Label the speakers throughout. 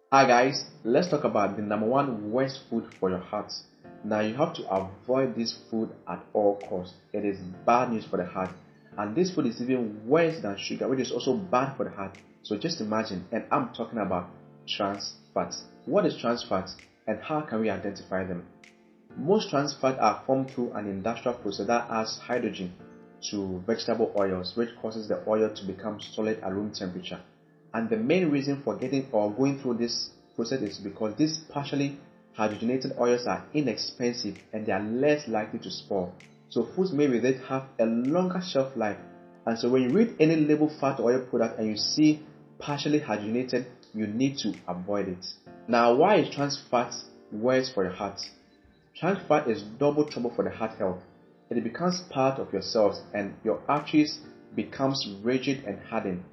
Speaker 1: Hi guys, let's talk about the number one worst food for your heart. Now you have to avoid this food at all costs. It is bad news for the heart, and this food is even worse than sugar, which is also bad for the heart. So just imagine, and I'm talking about trans fats. What is trans fats, and how can we identify them? Most trans fats are formed through an industrial process that adds hydrogen to vegetable oils, which causes the oil to become solid at room temperature. And the main reason for getting or going through this process is because these partially hydrogenated oils are inexpensive and they are less likely to spoil. So foods made with it have a longer shelf life. And so when you read any label fat oil product and you see partially hydrogenated, you need to avoid it. Now, why is trans fat worse for your heart? Trans fat is double trouble for the heart health. It becomes part of your cells and your arteries becomes rigid and hardened.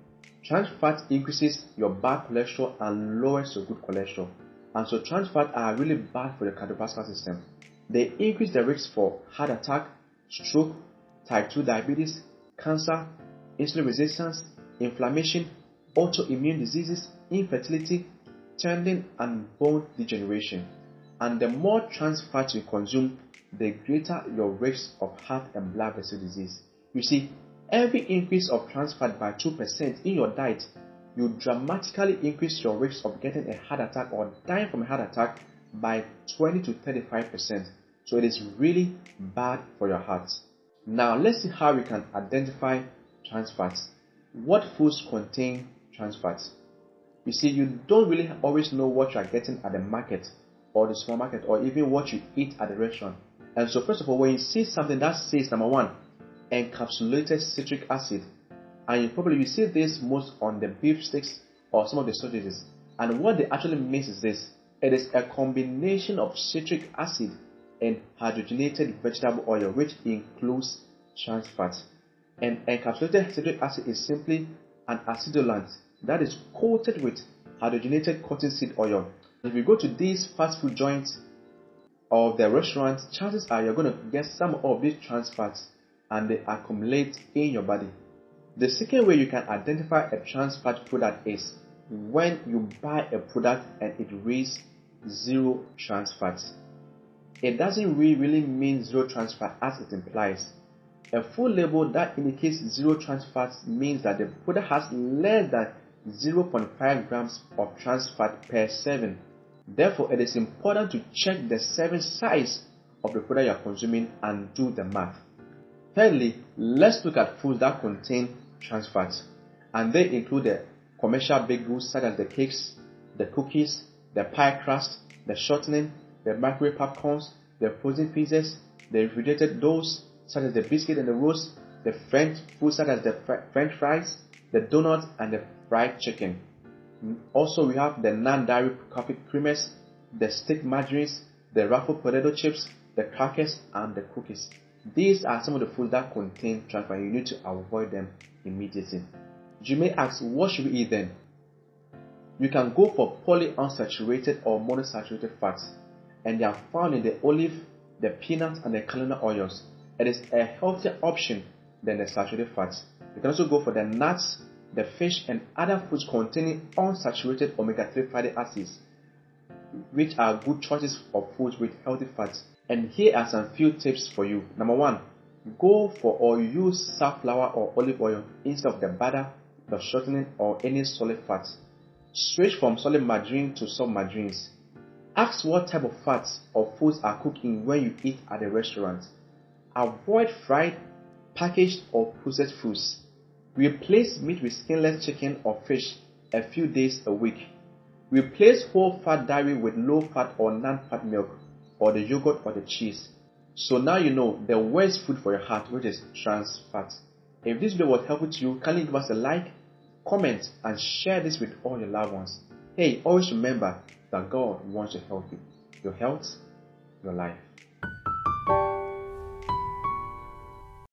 Speaker 1: Trans fat increases your bad cholesterol and lowers your good cholesterol. And so trans fat are really bad for the cardiovascular system. They increase the risk for heart attack, stroke, type 2 diabetes, cancer, insulin resistance, inflammation, autoimmune diseases, infertility, tendon, and bone degeneration. And the more trans fat you consume, the greater your risk of heart and blood vessel disease. You see, every increase of trans fat by 2% in your diet, you dramatically increase your risk of getting a heart attack or dying from a heart attack by 20 to 35%. So it is really bad for your heart. Now let's see how we can identify trans fats. What foods contain trans fats? You see, you don't really always know what you are getting at the market or the supermarket or even what you eat at the restaurant. And so first of all, when you see something that says number one, encapsulated citric acid, and you probably see this most on the beef sticks or some of the sausages, and what they actually means is this: it is a combination of citric acid and hydrogenated vegetable oil, which includes trans fats. And encapsulated citric acid is simply an acidulant that is coated with hydrogenated cottonseed oil. If you go to these fast food joints or the restaurants, chances are you're going to get some of these trans fats and they accumulate in your body. The second way you can identify a trans fat product is when you buy a product and it reads zero trans fats. It doesn't really mean zero trans fat as it implies. A full label that indicates zero trans fats means that the product has less than 0.5 grams of trans fat per serving. Therefore, it is important to check the serving size of the product you are consuming and do the math. Thirdly, let's look at foods that contain trans fats, and they include the commercial baked goods such as the cakes, the cookies, the pie crust, the shortening, the microwave popcorns, the frozen pizzas, the refrigerated doughs such as the biscuit and the roast, the French food such as the French fries, the donuts, and the fried chicken. Also, we have the non-dairy coffee creamers, the stick margarines, the Ruffles potato chips, the crackers, and the cookies. These are some of the foods that contain trans fat. You need to avoid them immediately. You may ask, what should we eat then? You can go for polyunsaturated or monosaturated fats, and they are found in the olive, the peanut, and the canola oils. It is a healthier option than the saturated fats. You can also go for the nuts, the fish, and other foods containing unsaturated omega-3 fatty acids, which are good choices of foods with healthy fats. And here are some few tips for you. Number one, go for or use safflower or olive oil instead of the butter, the shortening, or any solid fats. Switch from solid margarine to soft margarines. Ask what type of fats or foods are cooking when you eat at a restaurant. Avoid fried, packaged, or processed foods. Replace meat with skinless chicken or fish a few days a week. Replace whole fat dairy with low fat or non-fat milk, or the yogurt or the cheese. So now you know the worst food for your heart, which is trans fat. If this video was helpful to you, kindly give us a like, comment, and share this with all your loved ones. Hey, always remember that God wants to help you. Your health, your life.